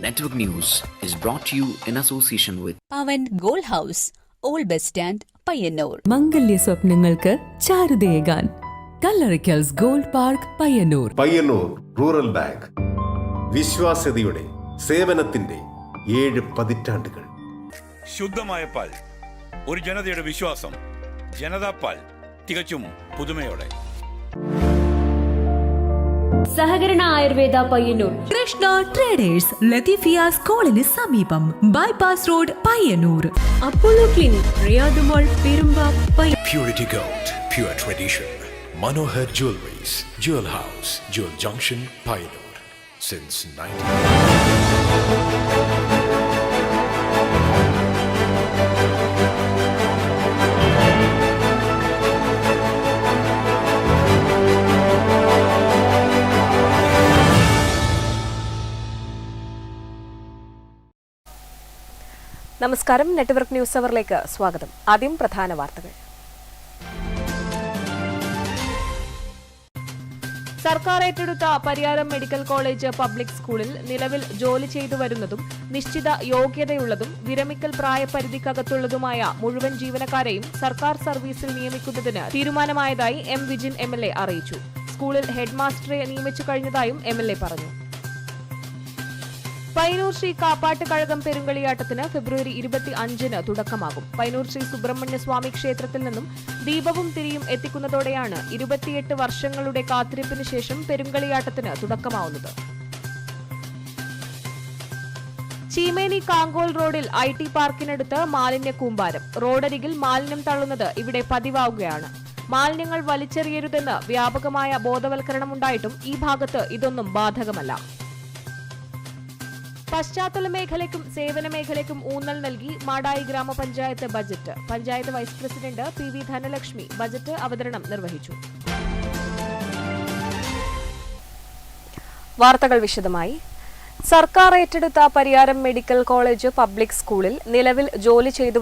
Network News is brought to you in association with Pavan Gold House, Old Bus Stand, Payyanur. മംഗല്യ സ്വപ്നങ്ങൾക്ക് ചാരുതയേകാൻ Kallarikkals gold park Payyanur. Payyanur rural bank വിശ്വാസ്യതയുടെ സേവനത്തിന്റെ 7 പതിറ്റാണ്ടുകൾ. ശുദ്ധമായ പാൽ, ഒരു ജനതയുടെ വിശ്വാസം. ജനതാ പാൽ, തികച്ചും പുതുമയോടെ. സഹകരണ ആയുർവേദ പയ്യന്നൂർ. കൃഷ്ണ ട്രേഡേഴ്സ് ലത്തീഫിയ സ്കൂളിന് സമീപം, bypass road Payyanur. Apollo clinic, Riyadh mall, Perumba. Purity Gold, pure tradition. Manohar Jewelries, Jewel House, Jewel Junction, Payyanur. Since 19... നമസ്കാരം. നെറ്റ്വർക്ക് ന്യൂസ് അവറിലേക്ക് സ്വാഗതം. ആദ്യം പ്രധാന വാർത്തകൾ. സർക്കാർ ഏറ്റെടുത്ത പരിയാരം മെഡിക്കൽ കോളേജ് പബ്ലിക് സ്കൂളിൽ നിലവിൽ ജോലി ചെയ്തു വരുന്നതും നിശ്ചിത യോഗ്യതയുള്ളതും വിരമിക്കൽ പ്രായപരിധിക്കകത്തുള്ളതുമായ മുഴുവൻ ജീവനക്കാരെയും സർക്കാർ സർവീസിൽ നിയമിക്കുന്നതിന് തീരുമാനമായതായി എം വിജിൻ MLA അറിയിച്ചു. സ്കൂളിൽ ഹെഡ്മാസ്റ്ററെ നിയമിച്ചു കഴിഞ്ഞതായും MLA പറഞ്ഞു. പയ്യന്നൂർ ശ്രീ കാപ്പാട്ട് കഴകം പെരുങ്കളിയാട്ടത്തിന് ഫെബ്രുവരി 25-ന് തുടക്കമാകും. പയ്യന്നൂർ ശ്രീ സുബ്രഹ്മണ്യ സ്വാമി ക്ഷേത്രത്തിൽ നിന്നും ദീപവും തിരിയും എത്തിക്കുന്നതോടെയാണ് 28 വർഷങ്ങളുടെ കാത്തിരിപ്പിന് ശേഷം പെരുങ്കളിയാട്ടത്തിന് തുടക്കമാവുന്നത്. ചീമേനി കാങ്കോൽ റോഡിൽ IT പാർക്കിനടുത്ത് മാലിന്യ കൂമ്പാരം. റോഡരികിൽ മാലിന്യം തള്ളുന്നത് ഇവിടെ പതിവാവുകയാണ്. മാലിന്യങ്ങൾ വലിച്ചെറിയരുതെന്ന് വ്യാപകമായ ബോധവൽക്കരണമുണ്ടായിട്ടും ഈ ഭാഗത്ത് ഇതൊന്നും ബാധകമല്ല. പശ്ചാത്തല മേഖലയ്ക്കും സേവന മേഖലയ്ക്കും ഊന്നൽ നൽകി മാടായി ഗ്രാമപഞ്ചായത്ത് budget. Panchayat vice president PV Dhanalakshmi budget അവതരണം നിർവഹിച്ചു. വാർത്തകൾ വിശദമായി. സർക്കാർ ഏറ്റെടുത്ത പരിയാരം മെഡിക്കൽ കോളേജ് പബ്ലിക് സ്കൂളിൽ നിലവിൽ ജോലി ചെയ്തു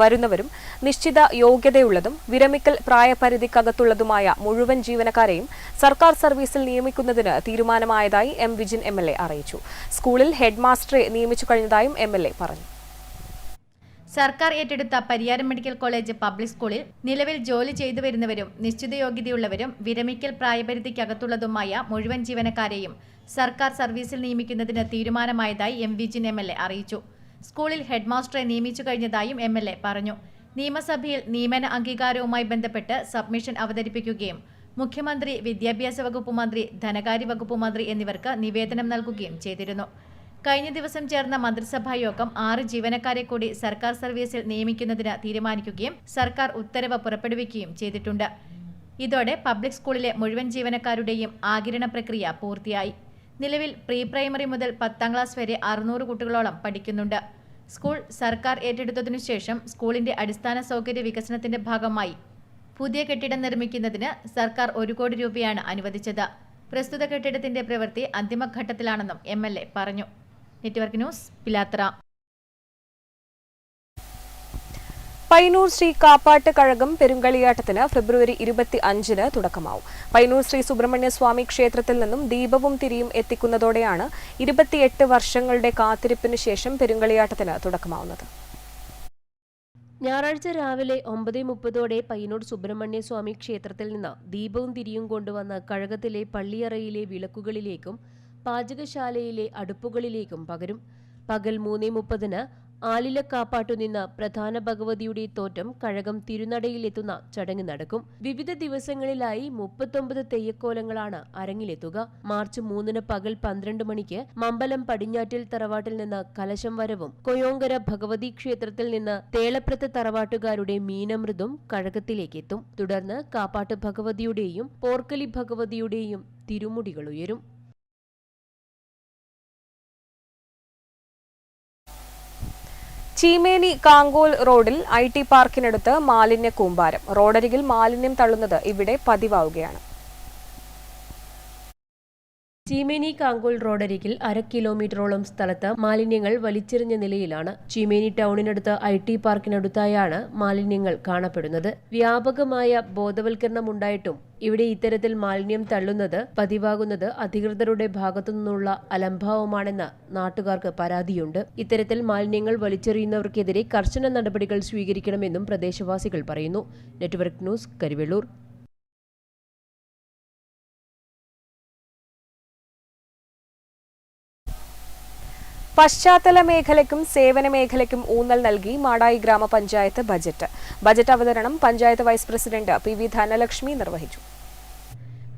വരുന്നവരും നിശ്ചിത യോഗ്യതയുള്ളതും വിരമിക്കൽ പ്രായപരിധിക്കകത്തുള്ളതുമായ മുഴുവൻ ജീവനക്കാരെയും സർക്കാർ സർവീസിൽ നിയമിക്കുന്നതിന് തീരുമാനമായതായി എം വിജിൻ MLA അറിയിച്ചു. സ്കൂളിൽ ഹെഡ്മാസ്റ്ററെ നിയമിച്ചു കഴിഞ്ഞതായും MLA പറഞ്ഞു. സർക്കാർ ഏറ്റെടുത്ത പരിയാരം മെഡിക്കൽ കോളേജ് പബ്ലിക് സ്കൂളിൽ നിലവിൽ ജോലി ചെയ്തു വരുന്നവരും നിശ്ചിത യോഗ്യതയുള്ളവരും വിരമിക്കൽ പ്രായപരിധിക്കകത്തുള്ളതുമായ മുഴുവൻ ജീവനക്കാരെയും സർക്കാർ സർവീസിൽ നിയമിക്കുന്നതിന് തീരുമാനമായതായി എം വിജിൻ MLA അറിയിച്ചു. സ്കൂളിൽ ഹെഡ്മാസ്റ്ററെ നിയമിച്ചു കഴിഞ്ഞതായും MLA പറഞ്ഞു. നിയമസഭയിൽ നിയമന അംഗീകാരവുമായി ബന്ധപ്പെട്ട് സബ്മിഷൻ അവതരിപ്പിക്കുകയും മുഖ്യമന്ത്രി, വിദ്യാഭ്യാസ വകുപ്പ് മന്ത്രി, ധനകാര്യ വകുപ്പ് മന്ത്രി എന്നിവർക്ക് നിവേദനം നൽകുകയും ചെയ്തിരുന്നു. കഴിഞ്ഞ ദിവസം ചേർന്ന മന്ത്രിസഭാ യോഗം 6 ജീവനക്കാരെ കൂടി സർക്കാർ സർവീസിൽ നിയമിക്കുന്നതിന് തീരുമാനിക്കുകയും സർക്കാർ ഉത്തരവ് പുറപ്പെടുവിക്കുകയും ചെയ്തിട്ടുണ്ട്. ഇതോടെ പബ്ലിക് സ്കൂളിലെ മുഴുവൻ ജീവനക്കാരുടെയും ആഗിരണ പ്രക്രിയ പൂർത്തിയായി. നിലവിൽ പ്രീ പ്രൈമറി മുതൽ 10ാം ക്ലാസ് വരെ 600 കുട്ടികളോളം പഠിക്കുന്നുണ്ട്. സ്കൂൾ സർക്കാർ ഏറ്റെടുത്തതിനു ശേഷം സ്കൂളിന്റെ അടിസ്ഥാന സൗകര്യ വികസനത്തിന്റെ ഭാഗമായി പുതിയ കെട്ടിടം നിർമ്മിക്കുന്നതിന് സർക്കാർ 1 കോടി രൂപയാണ് അനുവദിച്ചത്. പ്രസ്തുത കെട്ടിടത്തിന്റെ പ്രവൃത്തി അന്തിമഘട്ടത്തിലാണെന്നും MLA പറഞ്ഞു. Network news, Pilathara. പയ്യന്നൂർ ശ്രീ കാപ്പാട്ട് കഴകം പെരുങ്കളിയാട്ടത്തിന് ഫെബ്രുവരി 25-ന് തുടക്കമാവും. പയ്യന്നൂർ ശ്രീ സുബ്രഹ്മണ്യ സ്വാമി ക്ഷേത്രത്തിൽ നിന്നും ദീപവും തിരിയും എത്തിക്കുന്നതോടെയാണ് 28 വർഷങ്ങളുടെ കാത്തിരിപ്പിന് ശേഷം പെരുങ്കളിയാട്ടത്തിന് തുടക്കമാവുന്നത്. ഞായറാഴ്ച രാവിലെ 9:30 പയ്യന്നൂർ സുബ്രഹ്മണ്യ സ്വാമി ക്ഷേത്രത്തിൽ നിന്ന് ദീപവും തിരിയും കൊണ്ടുവന്ന് കഴകത്തിലെ പള്ളിയറയിലെ വിളക്കുകളിലേക്കും പാചകശാലയിലെ അടുപ്പുകളിലേക്കും പകരും. പകൽ 3:30-ന് ആലിലക്കാപ്പാട്ടുനിന്ന് പ്രധാന ഭഗവതിയുടെ തോറ്റം കഴകം തിരുനടയിലെത്തുന്ന ചടങ്ങ് നടക്കും. വിവിധ ദിവസങ്ങളിലായി 39 തെയ്യക്കോലങ്ങളാണ് അരങ്ങിലെത്തുക. മാർച്ച് 3-ന് പകൽ 12 മണിക്ക് മമ്പലം പടിഞ്ഞാറ്റിൽ തറവാട്ടിൽ നിന്ന് കലശം വരവും കൊയോങ്കര ഭഗവതി ക്ഷേത്രത്തിൽ നിന്ന് തേളപ്രത്ത് തറവാട്ടുകാരുടെ മീനമൃതും കഴകത്തിലേക്കെത്തും. തുടർന്ന് കാപ്പാട്ട് ഭഗവതിയുടെയും പോർക്കലി ഭഗവതിയുടെയും തിരുമുടികൾ ഉയരും. ചീമേനി കാങ്കോൽ റോഡിൽ IT പാർക്കിനടുത്ത് മാലിന്യ കൂമ്പാരം. റോഡരികിൽ മാലിന്യം തള്ളുന്നത് ഇവിടെ പതിവാവുകയാണ്. ചീമേനി കാങ്കോൾ റോഡരികിൽ 1/2 കിലോമീറ്ററോളം സ്ഥലത്ത് മാലിന്യങ്ങൾ വലിച്ചെറിഞ്ഞ നിലയിലാണ്. ചീമേനി ടൗണിനടുത്ത് IT പാർക്കിനടുത്തായാണ് മാലിന്യങ്ങൾ കാണപ്പെടുന്നത്. വ്യാപകമായ ബോധവൽക്കരണമുണ്ടായിട്ടും ഇവിടെ ഇത്തരത്തിൽ മാലിന്യം തള്ളുന്നത് പതിവാകുന്നത് അധികൃതരുടെ ഭാഗത്തുനിന്നുള്ള അലംഭാവമാണെന്ന് നാട്ടുകാർക്ക് പരാതിയുണ്ട്. ഇത്തരത്തിൽ മാലിന്യങ്ങൾ വലിച്ചെറിയുന്നവർക്കെതിരെ കർശന നടപടികൾ സ്വീകരിക്കണമെന്നും പ്രദേശവാസികൾ പറയുന്നു. Network news, Karivellur. പശ്ചാത്തല മേഖലയ്ക്കും സേവന മേഖലയ്ക്കും ഊന്നൽ നൽകി മാടായി ഗ്രാമപഞ്ചായത്ത് ബജറ്റ് അവതരണം panchayat vice president PV Dhanalakshmi നിർവഹിച്ചു.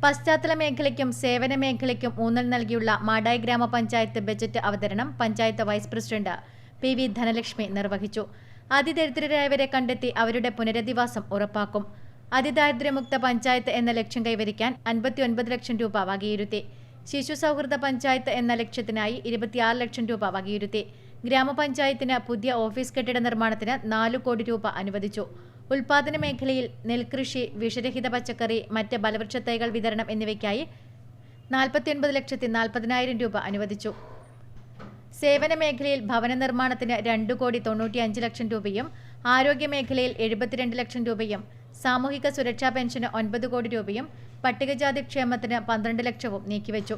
പശ്ചാത്തല മേഖലയ്ക്കും സേവന മേഖലയ്ക്കും ഊന്നൽ നൽകിയുള്ള മാടായി ഗ്രാമപഞ്ചായത്ത് ബജറ്റ് അവതരണം panchayat vice president PV Dhanalakshmi നിർവഹിച്ചു. അതിദരിദ്രരായവരെ കണ്ടെത്തി അവരുടെ പുനരധിവാസം ഉറപ്പാക്കും. അതിദാരിദ്ര്യമുക്ത പഞ്ചായത്ത് എന്ന ലക്ഷ്യം കൈവരിക്കാൻ 59 ലക്ഷം രൂപ വകയിരുത്തി. ശിശു സൗഹൃദ പഞ്ചായത്ത് എന്ന ലക്ഷ്യത്തിനായി 26 ലക്ഷം രൂപ വകയിരുത്തി. ഗ്രാമപഞ്ചായത്തിന് പുതിയ ഓഫീസ് കെട്ടിട നിർമ്മാണത്തിന് 4 കോടി രൂപ അനുവദിച്ചു. ഉൽപാദന മേഖലയിൽ നെൽകൃഷി, വിഷരഹിത പച്ചക്കറി, മറ്റ് ബലവൃക്ഷത്തൈകൾ വിതരണം എന്നിവയ്ക്കായി 49,40,000 രൂപ അനുവദിച്ചു. സേവന മേഖലയിൽ ഭവന നിർമ്മാണത്തിന് 2,95 ലക്ഷം രൂപയും ആരോഗ്യ മേഖലയിൽ 72 ലക്ഷം രൂപയും സാമൂഹിക സുരക്ഷാ പെൻഷന് 9 കോടി രൂപയും പട്ടികജാതി ക്ഷേമത്തിന് 12 ലക്ഷവും നീക്കിവെച്ചു.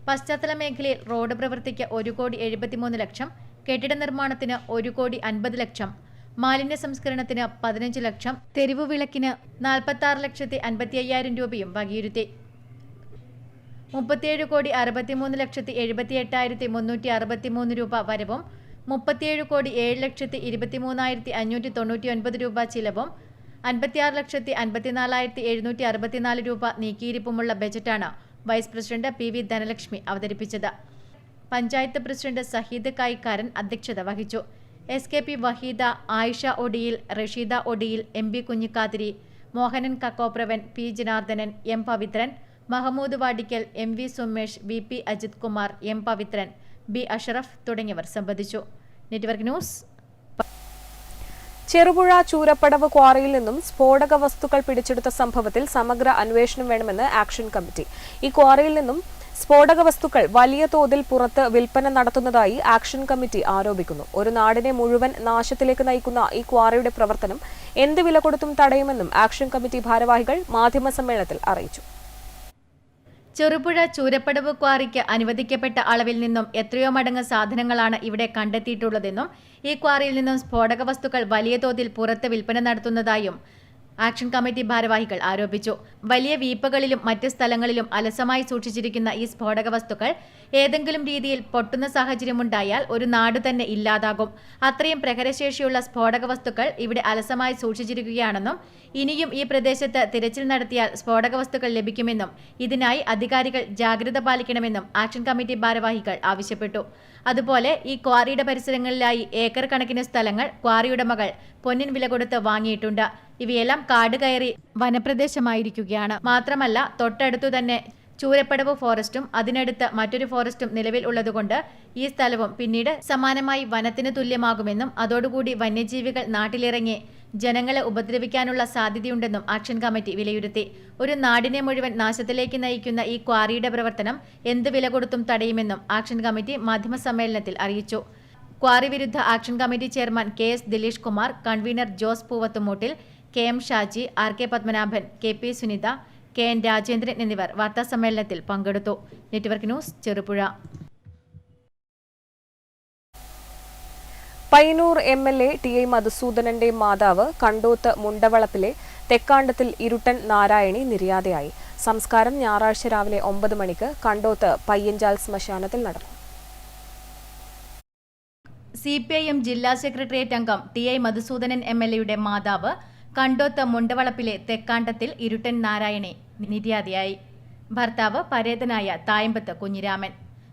പശ്ചാത്തല മേഖലയിൽ റോഡ് പ്രവൃത്തിക്ക് 1,73 ലക്ഷം, കെട്ടിട നിർമ്മാണത്തിന് 1,50,00,000, മാലിന്യ സംസ്കരണത്തിന് 15 ലക്ഷം, തെരുവു വിളക്കിന് 46,55,000 രൂപയും വകയിരുത്തി. 37,63,78,363 രൂപ വരവും 37,07,23,599 രൂപ ചിലവും 56,54,764 രൂപ നീക്കിയിരിപ്പുമുള്ള ബജറ്റാണ് വൈസ് പ്രസിഡന്റ് PV ധനലക്ഷ്മി അവതരിപ്പിച്ചത്. പഞ്ചായത്ത് പ്രസിഡന്റ് സഹീദ് കായിക്കാരൻ അധ്യക്ഷത വഹിച്ചു. SKP Waheeda, Ayisha ഒടിയിൽ, Rasheeda ഒടിയിൽ, MB Kunhikathiri, Mohanan Kakkopravan, P Janardhanan, M Pavithran, Mahmood Vadikkal, MV Sumesh, VP Ajith Kumar, M Pavithran, B Ashraf തുടങ്ങിയവർ സംബന്ധിച്ചു. Network news. ചെറുപുഴ ചൂരപ്പടവ് ക്വാറിയിൽ നിന്നും സ്ഫോടക വസ്തുക്കൾ പിടിച്ചെടുത്ത സംഭവത്തിൽ സമഗ്ര അന്വേഷണം വേണമെന്ന് ആക്ഷൻ കമ്മിറ്റി. ഈ ക്വാറിയിൽ നിന്നും സ്ഫോടക വസ്തുക്കൾ വലിയ തോതിൽ പുറത്ത് വിൽപ്പന നടത്തുന്നതായി ആക്ഷൻ കമ്മിറ്റി ആരോപിക്കുന്നു. ഒരു നാടിനെ മുഴുവൻ നാശത്തിലേക്ക് നയിക്കുന്ന ഈ ക്വാറിയുടെ പ്രവർത്തനം എന്ത് വില കൊടുത്തും തടയുമെന്നും ആക്ഷൻ കമ്മിറ്റി ഭാരവാഹികൾ മാധ്യമസമ്മേളനത്തിൽ അറിയിച്ചു. ചെറുപുഴ ചൂരപ്പടവ് ക്വാറിക്ക് അനുവദിക്കപ്പെട്ട അളവിൽ നിന്നും എത്രയോ മടങ്ങ് സാധനങ്ങളാണ് ഇവിടെ കണ്ടെത്തിയിട്ടുള്ളതെന്നും ഈ ക്വാറിയിൽ നിന്നും സ്ഫോടക വസ്തുക്കൾ വലിയ തോതിൽ പുറത്ത് വിൽപ്പന നടത്തുന്നതായും ആക്ഷൻ കമ്മിറ്റി ഭാരവാഹികൾ ആരോപിച്ചു. വലിയ വീപ്പകളിലും മറ്റ് സ്ഥലങ്ങളിലും അലസമായി സൂക്ഷിച്ചിരിക്കുന്ന ഈ സ്ഫോടക വസ്തുക്കൾ ഏതെങ്കിലും രീതിയിൽ പൊട്ടുന്ന സാഹചര്യമുണ്ടായാൽ ഒരു നാട് തന്നെ ഇല്ലാതാകും. അത്രയും പ്രഹരശേഷിയുള്ള സ്ഫോടക വസ്തുക്കൾ ഇവിടെ അലസമായി സൂക്ഷിച്ചിരിക്കുകയാണെന്നും ഇനിയും ഈ പ്രദേശത്ത് തിരച്ചിൽ നടത്തിയാൽ സ്ഫോടക വസ്തുക്കൾ ലഭിക്കുമെന്നും ഇതിനായി അധികാരികൾ ജാഗ്രത പാലിക്കണമെന്നും ആക്ഷൻ കമ്മിറ്റി ഭാരവാഹികൾ ആവശ്യപ്പെട്ടു. അതുപോലെ ഈ ക്വാറിയുടെ പരിസരങ്ങളിലായി ഏക്കർ കണക്കിന് സ്ഥലങ്ങൾ ക്വാറി ഉടമകൾ പൊന്നിൻ വില കൊടുത്ത് വാങ്ങിയിട്ടുണ്ട്. ഇവയെല്ലാം കാട് കയറി വനപ്രദേശമായിരിക്കുകയാണ്. മാത്രമല്ല തൊട്ടടുത്തു തന്നെ ചൂരപ്പടവ് ഫോറസ്റ്റും അതിനടുത്ത് മറ്റൊരു ഫോറസ്റ്റും നിലവിൽ ഉള്ളതുകൊണ്ട് ഈ സ്ഥലവും പിന്നീട് സമാനമായി വനത്തിന് തുല്യമാകുമെന്നും അതോടുകൂടി വന്യജീവികൾ നാട്ടിലിറങ്ങി ജനങ്ങളെ ഉപദ്രവിക്കാനുള്ള സാധ്യതയുണ്ടെന്നും ആക്ഷൻ കമ്മിറ്റി വിലയിരുത്തി. ഒരു നാടിനെ മുഴുവൻ നാശത്തിലേക്ക് നയിക്കുന്ന ഈ ക്വാറിയുടെ പ്രവർത്തനം എന്ത് വില കൊടുത്തും തടയുമെന്നും ആക്ഷൻ കമ്മിറ്റി മാധ്യമസമ്മേളനത്തിൽ അറിയിച്ചു. ക്വാറി വിരുദ്ധ action committee chairman KS Dileesh Kumar, convener Jose Poovathumoottil, KM Shaji, RK Padmanabhan, KP Sunitha, KN Rajendran എന്നിവർ വാർത്താസമ്മേളനത്തിൽ പങ്കെടുത്തു. Network news, Cherupuzha. Payyanur MLA TI മധുസൂദനന്റെ മാതാവ് കണ്ടോത്ത് മുണ്ടവളപ്പിലെ തെക്കാണ്ടത്തിൽ ഇരുട്ടൻ നാരായണി നിര്യാതയായി. സംസ്കാരം ഞായറാഴ്ച രാവിലെ 9 മണിക്ക് കണ്ടോത്ത് പയ്യഞ്ചാൽ ശ്മശാനത്തിൽ നടക്കും. CPIM ജില്ലാ സെക്രട്ടേറിയറ്റ് അംഗം TI മധുസൂദനൻ MLAയുടെ മാതാവ് കണ്ടോത്ത് മുണ്ടവളപ്പിലെ തെക്കാണ്ടത്തിൽ ഇരുട്ടൻ നാരായണി നിര്യാതയായി. ഭർത്താവ് പരേതനായ തായമ്പത്ത് കുഞ്ഞിരാമൻ.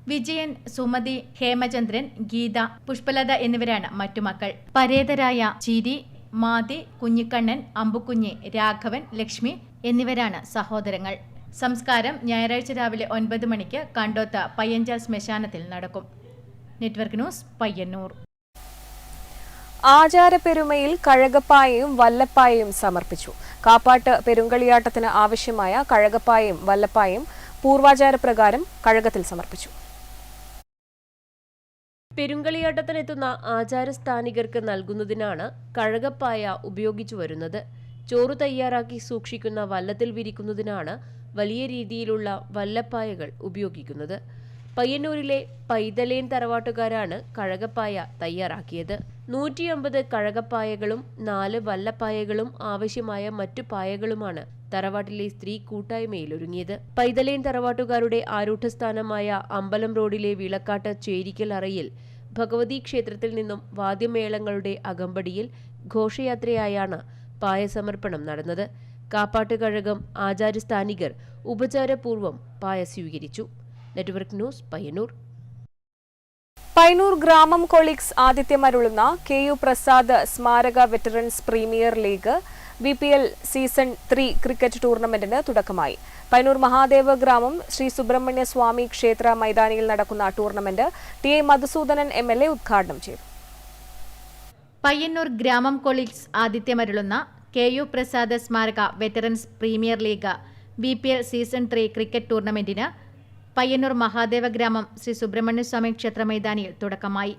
വിജയൻ, സുമതി, ഹേമചന്ദ്രൻ, ഗീത, പുഷ്പലത എന്നിവരാണ് മറ്റു മക്കൾ. പരേതരായ ചിരി, മാതി, കുഞ്ഞിക്കണ്ണൻ, അമ്പുക്കുഞ്ഞി, രാഘവൻ, ലക്ഷ്മി എന്നിവരാണ് സഹോദരങ്ങൾ. സംസ്കാരം ഞായറാഴ്ച രാവിലെ 9 മണിക്ക് കണ്ടോത്ത് പയ്യഞ്ചാൽ ശ്മശാനത്തിൽ നടക്കും. Network news, Payyanur. ആചാരപ്പെരുമയിൽ കഴകപ്പായയും വല്ലപ്പായയും സമർപ്പിച്ചു. കാപ്പാട്ട് പെരുങ്കളിയാട്ടത്തിന് ആവശ്യമായ കഴകപ്പായയും വല്ലപ്പായയും പൂർവാചാരപ്രകാരം കഴകത്തിൽ സമർപ്പിച്ചു. പെരുങ്കളിയാട്ടത്തിനെത്തുന്ന ആചാരസ്ഥാനികർക്ക് നൽകുന്നതിനാണ് കഴകപ്പായ ഉപയോഗിച്ചു വരുന്നത്. ചോറ് തയ്യാറാക്കി സൂക്ഷിക്കുന്ന വല്ലത്തിൽ വിരിക്കുന്നതിനാണ് വലിയ രീതിയിലുള്ള വല്ലപ്പായകൾ ഉപയോഗിക്കുന്നത്. പയ്യന്നൂരിലെ പൈതലേൻ തറവാട്ടുകാരാണ് കഴകപ്പായ തയ്യാറാക്കിയത്. 150 കഴകപ്പായകളും 4 വല്ലപ്പായകളും ആവശ്യമായ മറ്റു പായകളുമാണ് തറവാട്ടിലെ സ്ത്രീ കൂട്ടായ്മയിലൊരുങ്ങിയത്. പൈതലേൻ തറവാട്ടുകാരുടെ ആരൂഢസ്ഥാനമായ അമ്പലം റോഡിലെ വിളക്കാട്ട് ചേരിക്കൽ അറയിൽ ഭഗവതി ക്ഷേത്രത്തിൽ നിന്നും വാദ്യമേളങ്ങളുടെ അകമ്പടിയിൽ ഘോഷയാത്രയായാണ് പായസമർപ്പണം നടന്നത്. കാപ്പാട്ട് കഴകം ആചാരസ്ഥാനികർ ഉപചാരപൂർവ്വം പായ സ്വീകരിച്ചു. Network news, Payyanur. പയ്യന്നൂർ ഗ്രാമം കൊളീഗ്സ് ആതിഥ്യമരുളുന്ന KU പ്രസാദ് സ്മാരക veterans premier league BPL season 3 cricket ടൂർണമെന്റിന് തുടക്കമായി. പയ്യന്നൂർ മഹാദേവ ഗ്രാമം ശ്രീ സുബ്രഹ്മണ്യ സ്വാമി ക്ഷേത്ര മൈതാനിയിൽ നടക്കുന്ന ടൂർണമെന്റ് TA മധുസൂദനൻ MLA ഉദ്ഘാടനം ചെയ്തു. പയ്യന്നൂർ ഗ്രാമം കൊളീഗ്സ് ആതിഥ്യമരുളുന്ന KU പ്രസാദ് സ്മാരക veterans premier league BPL season 3 cricket ടൂർണമെന്റിന് പയ്യന്നൂർ മഹാദേവ ഗ്രാമം ശ്രീ സുബ്രഹ്മണ്യ സ്വാമി ക്ഷേത്ര മൈതാനിയിൽ തുടക്കമായി.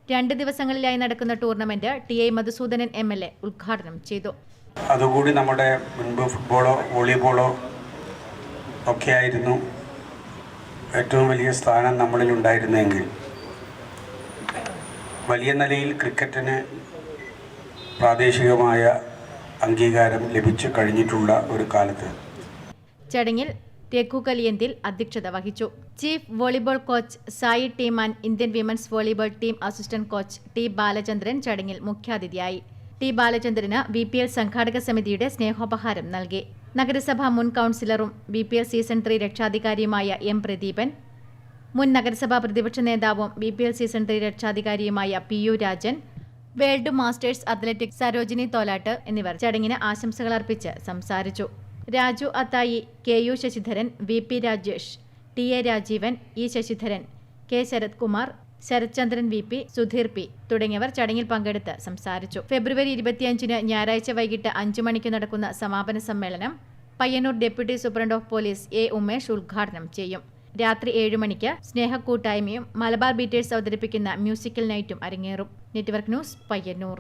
2 ദിവസങ്ങളിലായി നടക്കുന്ന ടൂർണമെന്റ് TA മധുസൂദനൻ MLA ഉദ്ഘാടനം ചെയ്തു. അതുകൂടി നമ്മുടെ മുൻപ് ഫുട്ബോളോ വോളിബോളോ ഒക്കെയായിരുന്നു ഏറ്റവും വലിയ സ്ഥാനം നമ്മളിൽ ഉണ്ടായിരുന്നെങ്കിൽ വലിയ നിലയിൽ ക്രിക്കറ്റിന് പ്രാദേശികമായ അംഗീകാരം ലഭിച്ചു കഴിഞ്ഞിട്ടുള്ള ഒരു കാലത്ത് ചടങ്ങിൽ രഘു കലിയന്തിൽ അധ്യക്ഷത വഹിച്ചു. ചീഫ് വോളിബോൾ കോച്ച് സായി ടീമാൻ, Indian women's volleyball team assistant coach T Balachandran ചടങ്ങിൽ മുഖ്യാതിഥിയായി. T ബാലചന്ദ്രന് BPL സംഘാടക സമിതിയുടെ സ്നേഹോപഹാരം നൽകി. നഗരസഭാ മുൻ കൗൺസിലറും BPL സീസൺ 3 രക്ഷാധികാരിയുമായ M പ്രദീപൻ, മുൻ നഗരസഭാ പ്രതിപക്ഷ നേതാവും BPL season 3 രക്ഷാധികാരിയുമായ PU Rajan, world masters athletics Sarojini Tholattu എന്നിവർ ചടങ്ങിന് ആശംസകൾ അർപ്പിച്ച് സംസാരിച്ചു. Raju അത്തായി, KU Sasidharan, VP Rajesh, TA Rajeevan, E Sasidharan, K Sarath Kumar, Sarathchandran VP, Sudheer P തുടങ്ങിയവർ ചടങ്ങിൽ പങ്കെടുത്ത് സംസാരിച്ചു. ഫെബ്രുവരി 25-ന് ഞായറാഴ്ച വൈകിട്ട് 5 മണിക്ക് നടക്കുന്ന സമാപന സമ്മേളനം Payyanur deputy superintendent of police A Umesh ഉദ്ഘാടനം ചെയ്യും. രാത്രി 7 മണിക്ക് സ്നേഹക്കൂട്ടായ്മയും മലബാർ ബീറ്റേഴ്സ് അവതരിപ്പിക്കുന്ന മ്യൂസിക്കൽ നൈറ്റും അരങ്ങേറും. Network news, Payyanur.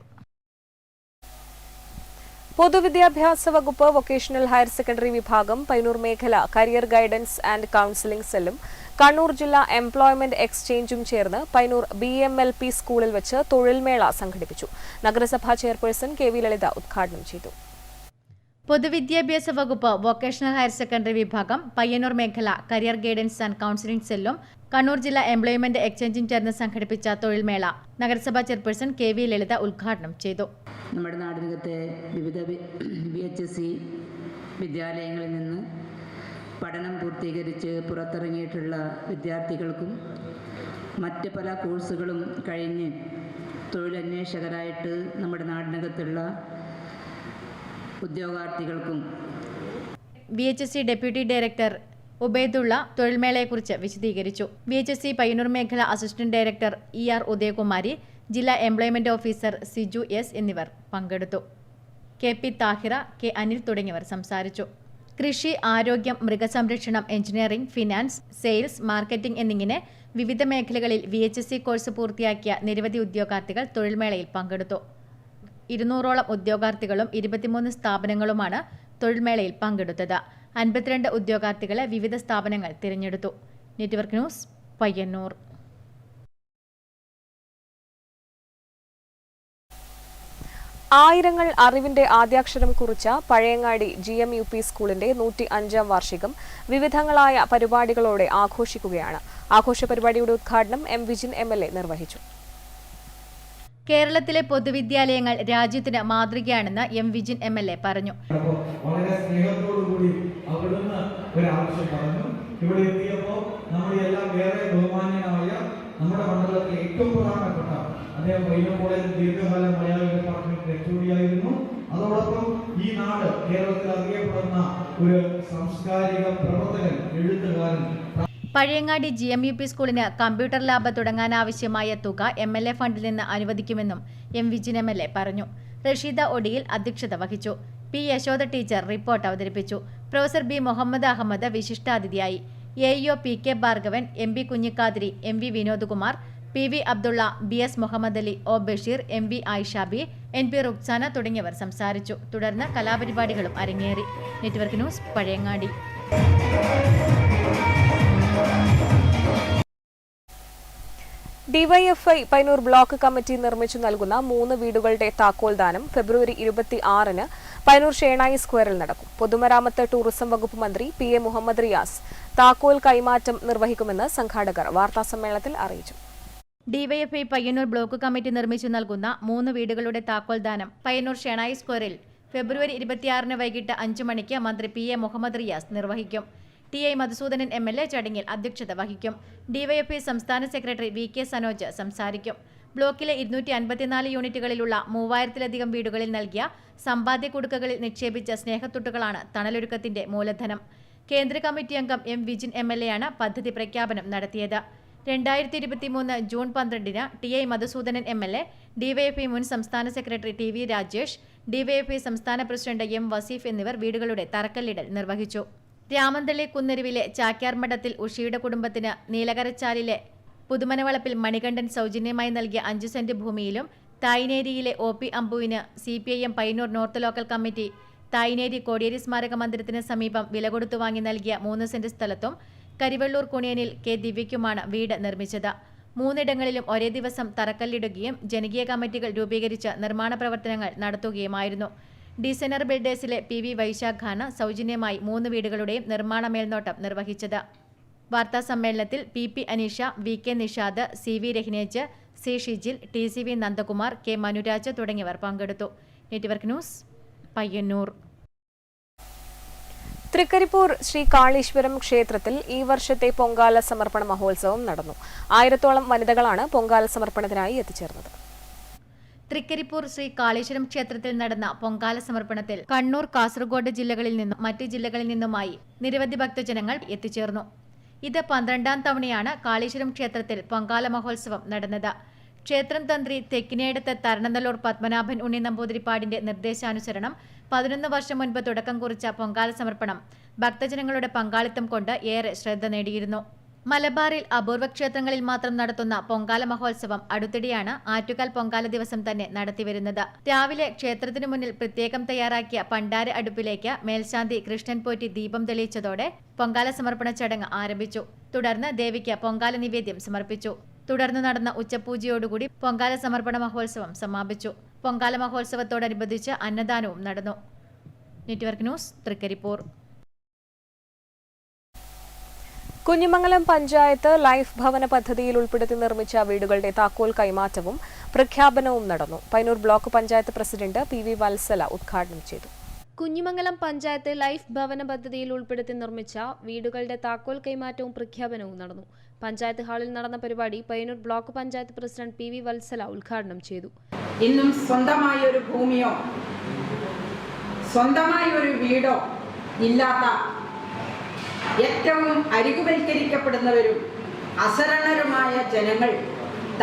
പൊതുവിദ്യാഭ്യാസ വകുപ്പ് വൊക്കേഷണൽ ഹയർ സെക്കൻഡറി വിഭാഗം പയ്യന്നൂർ മേഖല കരിയർ ഗൈഡൻസ് ആൻഡ് കൌൺസിലിംഗ് സെല്ലും കണ്ണൂർ ജില്ലാ എംപ്ലോയ്മെന്റ് എക്സ്ചേഞ്ചും ചേർന്ന് പയ്യന്നൂർ BMLP സ്കൂളിൽ വെച്ച് തൊഴിൽമേള സംഘടിപ്പിച്ചു. നഗരസഭാ ചെയർപേഴ്സൺ KV ലളിത ഉദ്ഘാടനം ചെയ്തു. പൊതുവിദ്യാഭ്യാസ വകുപ്പ് വൊക്കേഷണൽ ഹയർ സെക്കൻഡറി വിഭാഗം പയ്യന്നൂർ മേഖല കരിയർ ഗൈഡൻസ് ആൻഡ് കൌൺസിലിംഗ് സെല്ലും കണ്ണൂർ ജില്ലാ എംപ്ലോയ്മെന്റ് എക്സ്ചേഞ്ചും ചേർന്ന് സംഘടിപ്പിച്ച തൊഴിൽമേള നഗരസഭാ ചെയർപേഴ്സൺ KV ലളിത ഉദ്ഘാടനം ചെയ്തു. നമ്മുടെ നാടിനകത്തെ വിവിധ VHSC വിദ്യാലയങ്ങളിൽ നിന്ന് പഠനം പൂർത്തീകരിച്ച് പുറത്തിറങ്ങിയിട്ടുള്ള വിദ്യാർത്ഥികൾക്കും മറ്റ് പല കോഴ്സുകളും കഴിഞ്ഞ് തൊഴിലന്വേഷകരായിട്ട് നമ്മുടെ നാടിനകത്തുള്ള ഉദ്യോഗാർത്ഥികൾക്കും VHSC ഡെപ്യൂട്ടി ഡയറക്ടർ ഉബൈദുള്ള തൊഴിൽമേളയെക്കുറിച്ച് വിശദീകരിച്ചു. VHSC പയ്യന്നൂർ മേഖല അസിസ്റ്റന്റ് ഡയറക്ടർ ER ഉദയകുമാരി, ജില്ലാ എംപ്ലോയ്മെന്റ് ഓഫീസർ സിജു S എന്നിവർ പങ്കെടുത്തു. KP താഹിറ, K അനിൽ തുടങ്ങിയവർ സംസാരിച്ചു. കൃഷി, ആരോഗ്യം, മൃഗസംരക്ഷണം, എഞ്ചിനീയറിംഗ്, ഫിനാൻസ്, സെയിൽസ്, മാർക്കറ്റിംഗ് എന്നിങ്ങനെ വിവിധ മേഖലകളിൽ VHSC കോഴ്സ് പൂർത്തിയാക്കിയ നിരവധി ഉദ്യോഗാർത്ഥികൾ തൊഴിൽമേളയിൽ പങ്കെടുത്തു. 200ഓളം ഉദ്യോഗാർത്ഥികളും 23 സ്ഥാപനങ്ങളുമാണ് തൊഴിൽമേളയിൽ പങ്കെടുത്തത്. 52 ഉദ്യോഗാർത്ഥികളെ വിവിധ സ്ഥാപനങ്ങൾ തിരഞ്ഞെടുത്തു. Network news, Payyanur. ആയിരങ്ങൾ അറിവിന്റെ ആദ്യാക്ഷരം കുറിച്ച പഴയങ്ങാടി GMUP സ്കൂളിന്റെ 105-ാം വാർഷികം വിവിധങ്ങളായ പരിപാടികളോടെ ആഘോഷിക്കുകയാണ്. ആഘോഷ പരിപാടിയുടെ ഉദ്ഘാടനം M വിജിൻ MLA നിർവഹിച്ചു. കേരളത്തിലെ പൊതുവിദ്യാലയങ്ങൾ രാജ്യത്തിന് മാതൃകയാണെന്ന് M വിജിൻ MLA പറഞ്ഞു. വളരെ സ്നേഹത്തോടുകൂടി അവിടുന്ന് ഒരാവശ്യം പറഞ്ഞു. ഇവിടെ എത്തിയപ്പോൾ നമ്മളെല്ലാം വേറെ ബഹുമാന്യനായ നമ്മുടെ മണ്ഡലത്തിലെ ഏറ്റവും പ്രധാനപ്പെട്ട അദ്ദേഹം പയ്യന്നൂർ കോളേജിൽ ദീർഘകാലം മലയാള ഡിപ്പാർട്ട്മെന്റ് ലെക്ചറായിരുന്നു. അതോടൊപ്പം ഈ നാട് കേരളത്തിൽ അറിയപ്പെടുന്ന ഒരു സാംസ്കാരിക പ്രവർത്തകൻ, എഴുത്തുകാരൻ. പഴയങ്ങാടി GMUP സ്കൂളിന് കമ്പ്യൂട്ടർ ലാബ് തുടങ്ങാനാവശ്യമായ തുക MLA ഫണ്ടിൽ നിന്ന് അനുവദിക്കുമെന്നും M വിജിൻ MLA പറഞ്ഞു. റഷീദ ഒടിയിൽ അധ്യക്ഷത വഹിച്ചു. P യശോദ ടീച്ചർ റിപ്പോർട്ട് അവതരിപ്പിച്ചു. പ്രൊഫസർ B മുഹമ്മദ് അഹമ്മദ് വിശിഷ്ടാതിഥിയായി. AEO PK Bhargavan, MB Kunhikathiri, MV Vinodkumar, PV Abdulla, BS Muhammad Ali, O Basheer, MV Ayishabi, NP Ruksana തുടങ്ങിയവർ സംസാരിച്ചു. തുടർന്ന് കലാപരിപാടികളും അരങ്ങേറി. Network news, Pazhayangadi. DYFI Payyanur block committee നിർമ്മിച്ചു നൽകുന്ന 3 വീടുകളുടെ താക്കോൽദാനം ഫെബ്രുവരി 26-ന് പയ്യന്നൂർ ഷേണായി സ്ക്വയറിൽ നടക്കും. പൊതുമരാമത്ത് ടൂറിസം വകുപ്പ് മന്ത്രി PA മുഹമ്മദ് റിയാസ് താക്കോൽ കൈമാറ്റം നിർവഹിക്കുമെന്ന് സംഘാടകർ വാർത്താസമ്മേളനത്തിൽ അറിയിച്ചു. ഡിവൈഎഫ്ഐ പയ്യന്നൂർ ബ്ലോക്ക് കമ്മിറ്റി നിർമ്മിച്ചു നൽകുന്ന 3 വീടുകളുടെ താക്കോൽദാനം പയ്യന്നൂർ ഷേണായി സ്ക്വയറിൽ ഫെബ്രുവരി 26-ന് വൈകിട്ട് 5 മണിക്ക് മന്ത്രി PA മുഹമ്മദ് റിയാസ് നിർവഹിക്കും. TI മധുസൂദനൻ MLA ചടങ്ങിൽ അധ്യക്ഷത വഹിക്കും. ഡിവൈഎഫ്ഐ സംസ്ഥാന സെക്രട്ടറി VK സനോജ് സംസാരിക്കും. ബ്ലോക്കിലെ 254 യൂണിറ്റുകളിലുള്ള 3000-ലധികം വീടുകളിൽ നൽകിയ സമ്പാദ്യ കുടുക്കകളിൽ നിക്ഷേപിച്ച സ്നേഹത്തുട്ടുകളാണ് തണലൊരുക്കത്തിന്റെ മൂലധനം. കേന്ദ്ര കമ്മിറ്റി അംഗം M വിജിൻ MLA ആണ് പദ്ധതി പ്രഖ്യാപനം നടത്തിയത്. 2023 ജൂൺ 12-ന് TI മധുസൂദനൻ MLA, ഡിവൈഎഫ്ഐ മുൻ സംസ്ഥാന സെക്രട്ടറി TV രാജേഷ്, ഡിവൈഎഫ്ഐ സംസ്ഥാന പ്രസിഡന്റ് M വസീഫ് എന്നിവർ വീടുകളുടെ തറക്കല്ലിടൽ നിർവഹിച്ചു. രാമന്തളി കുന്നരുവിലെ ചാക്യാർമഠത്തിൽ ഉഷിയുടെ കുടുംബത്തിന് നീലകരച്ചാലിലെ പുതുമനവളപ്പിൽ മണികണ്ഠൻ സൗജന്യമായി നൽകിയ 5 സെന്റ് ഭൂമിയിലും തായ്നേരിയിലെ OP അമ്പുവിന് CPIM Payyanur north local committee Thayineri Kodiyeri സ്മാരക മന്ദിരത്തിന് സമീപം വില കൊടുത്തു വാങ്ങി നൽകിയ 3 സെന്റ് സ്ഥലത്തും കരിവെള്ളൂർ കുണിയനിൽ K ദിവ്യയ്ക്കുമാണ് വീട് നിർമ്മിച്ചത്. 3 ഇടങ്ങളിലും ഒരേ ദിവസം തറക്കല്ലിടുകയും ജനകീയ കമ്മിറ്റികൾ രൂപീകരിച്ച് നിർമ്മാണ പ്രവർത്തനങ്ങൾ നടത്തുകയുമായിരുന്നു. ഡിസൈനർ ബിൽഡേഴ്സിലെ PV വൈശാഖാണ് സൗജന്യമായി 3 വീടുകളുടെയും നിർമ്മാണ മേൽനോട്ടം നിർവഹിച്ചത്. വാർത്താ സമ്മേളനത്തിൽ PP Aneesha, VK Nishad, CV Rahinej, C Shijil, TCV Nandakumar, K Manuraj തുടങ്ങിയവർ പങ്കെടുത്തു. Network news, Payyanur. തൃക്കരിപ്പൂർ ശ്രീ കാളീശ്വരം ക്ഷേത്രത്തിൽ ഈ വർഷത്തെ പൊങ്കാല സമർപ്പണ മഹോത്സവം നടന്നു. 1000-ഓളം വനിതകളാണ് പൊങ്കാല സമർപ്പണത്തിനായി എത്തിച്ചേർന്നത്. തൃക്കരിപ്പൂർ ശ്രീ കാളീശ്വരം ക്ഷേത്രത്തിൽ നടന്ന പൊങ്കാല സമർപ്പണത്തിൽ കണ്ണൂർ, കാസർഗോഡ് ജില്ലകളിൽ നിന്നും മറ്റ് ജില്ലകളിൽ നിന്നുമായി നിരവധി ഭക്തജനങ്ങൾ എത്തിച്ചേർന്നു. ഇത് 12ാം തവണയാണ് കാളീശ്വരം ക്ഷേത്രത്തിൽ പൊങ്കാല മഹോത്സവം നടന്നത്. ക്ഷേത്രം തന്ത്രി തെക്കിനേടത്ത് തരണനല്ലൂർ പത്മനാഭൻ ഉണ്ണി നമ്പൂതിരിപ്പാടിന്റെ നിർദ്ദേശാനുസരണം 11 വർഷം മുൻപ് തുടക്കം കുറിച്ച പൊങ്കാല സമർപ്പണം ഭക്തജനങ്ങളുടെ പങ്കാളിത്തം കൊണ്ട് ഏറെ ശ്രദ്ധ നേടിയിരുന്നു. മലബാറിൽ അപൂർവ ക്ഷേത്രങ്ങളിൽ മാത്രം നടത്തുന്ന പൊങ്കാല മഹോത്സവം അടുത്തിടെയാണ് ആറ്റുകാൽ പൊങ്കാല ദിവസം തന്നെ നടത്തിവരുന്നത്. രാവിലെ ക്ഷേത്രത്തിനു മുന്നിൽ പ്രത്യേകം തയ്യാറാക്കിയ പണ്ടാര അടുപ്പിലേക്ക് മേൽശാന്തി കൃഷ്ണൻ പോറ്റി ദീപം തെളിയിച്ചതോടെ പൊങ്കാല സമർപ്പണ ചടങ്ങ് ആരംഭിച്ചു. തുടർന്ന് ദേവിക്ക് പൊങ്കാല നിവേദ്യം സമർപ്പിച്ചു. തുടർന്ന് നടന്ന ഉച്ചപൂജയോടുകൂടി പൊങ്കാല സമർപ്പണ മഹോത്സവം സമാപിച്ചു. പൊങ്കാല മഹോത്സവത്തോടനുബന്ധിച്ച് അന്നദാനവും നടന്നു. Network news, Thrikaripur. Kunhimangalam panchayat life ഭവന പദ്ധതിയിൽ ഉൾപ്പെടുത്തി നിർമ്മിച്ച വീടുകളുടെ താക്കോൽ കൈമാറ്റവും പ്രഖ്യാപനവും നടന്നു. Payyanur block panchayat president PV Vatsala ഉദ്ഘാടനം ചെയ്തു. കുഞ്ഞിമംഗലം പഞ്ചായത്ത് ലൈഫ് ഭവന പദ്ധതിയിൽ ഉൾപ്പെടുത്തി നിർമ്മിച്ച വീടുകളുടെ താക്കോൽ കൈമാറ്റവും പ്രഖ്യാപനവും നടന്നു. പഞ്ചായത്ത് ഹാളിൽ നടന്ന പരിപാടി Payyanur block panchayat president PV Vatsala ഉദ്ഘാടനം ചെയ്തു. ഇന്നും സ്വന്തമായ ഒരു ഭൂമിയോ സ്വന്തമായ ഒരു വീടോ ഇല്ലാത്ത ഏറ്റവും അരികുവൽക്കരിക്കപ്പെടുന്നവരും അശരണരുമായ ജനങ്ങൾ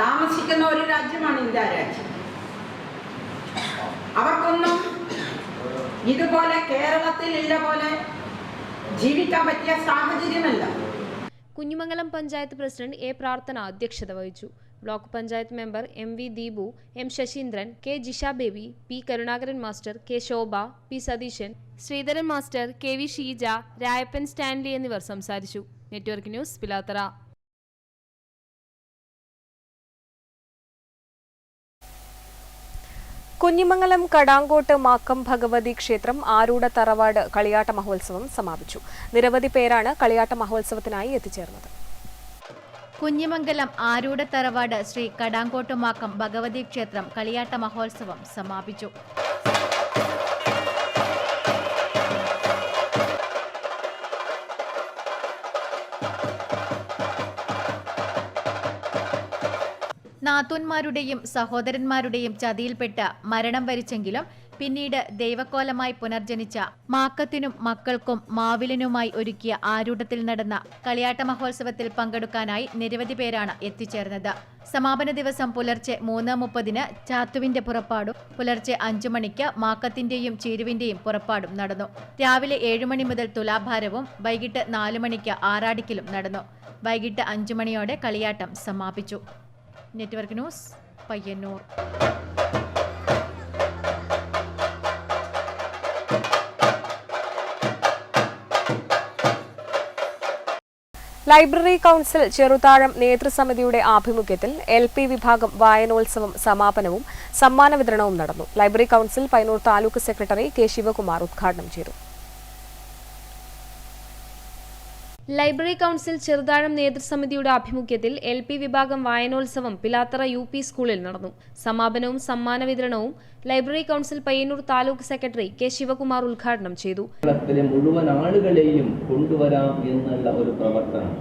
താമസിക്കുന്ന ഒരു രാജ്യമാണ് ഇന്ത്യ രാജ്യം. അവർക്കൊന്നും ഇതുപോലെ കേരളത്തിൽ ഇല്ല പോലെ ജീവിക്കാൻ പറ്റിയ സാഹചര്യമല്ല. കുഞ്ഞിമംഗലം പഞ്ചായത്ത് പ്രസിഡന്റ് A പ്രാർത്ഥന അധ്യക്ഷത വഹിച്ചു. Block panchayat member MV Deepu, M Sasheendran, K Jisha Baby, P Karunakaran master, K Shobha, P Satheeshan, Sreedharan master, KV Sheeja, Rayappan Stanley എന്നിവർ സംസാരിച്ചു. Network news, Pilathara. കുഞ്ഞിമംഗലം കടാങ്കോട്ട് മാക്കം ഭഗവതി ക്ഷേത്രം ആരൂഢ തറവാട് കളിയാട്ട മഹോത്സവം സമാപിച്ചു. നിരവധി പേരാണ് കളിയാട്ട മഹോത്സവത്തിനായി എത്തിച്ചേർന്നത്. കുഞ്ഞിമംഗലം ആരൂഢ തറവാട് ശ്രീ കടാങ്കോട്ട് മാക്കം ഭഗവതി ക്ഷേത്രം കളിയാട്ട മഹോത്സവം സമാപിച്ചു. നാത്തൂന്മാരുടെയും സഹോദരന്മാരുടെയും ചതിയിൽപ്പെട്ട് മരണം വരിച്ചെങ്കിലും പിന്നീട് ദൈവക്കോലമായി പുനർജനിച്ച മാക്കത്തിനും മക്കൾക്കും മാവിലിനുമായി ഒരുക്കിയ ആരൂഢത്തിൽ നടന്ന കളിയാട്ട മഹോത്സവത്തിൽ പങ്കെടുക്കാനായി നിരവധി പേരാണ് എത്തിച്ചേർന്നത്. സമാപന ദിവസം പുലർച്ചെ 3:30 ചാത്തുവിന്റെ പുറപ്പാടും പുലർച്ചെ 5 മണിക്ക് മാക്കത്തിന്റെയും ചീരുവിന്റെയും പുറപ്പാടും നടന്നു. രാവിലെ 7 മണി മുതൽ തുലാഭാരവും വൈകിട്ട് 4 മണിക്ക് ആറാടിക്കലും നടന്നു. വൈകിട്ട് 5 മണിയോടെ കളിയാട്ടം സമാപിച്ചു. Network news, Payyanur. Library council Cheruthazham നേതൃസമിതിയുടെ ആഭിമുഖ്യത്തിൽ LP വിഭാഗം വായനോത്സവം സമാപനവും സമ്മാന വിതരണവും നടന്നു. Library council Payyanur taluk secretary K. Sivakumar ഉദ്ഘാടനം ചെയ്തു. ലൈബ്രറി കൗൺസിൽ ചെറുതാഴം നേതൃസമിതിയുടെ ആഭിമുഖ്യത്തിൽ LP വിഭാഗം വായനോത്സവം പിലാത്തറ UP സ്കൂളിൽ നടന്നു. സമാപനവും സമ്മാന വിതരണവും library council Payyanur taluk secretary K. Sivakumar ഉദ്ഘാടനം ചെയ്തു. മുഴുവൻ ആളുകളെയും കൊണ്ടുവരാം എന്നുള്ള ഒരു പ്രവർത്തനം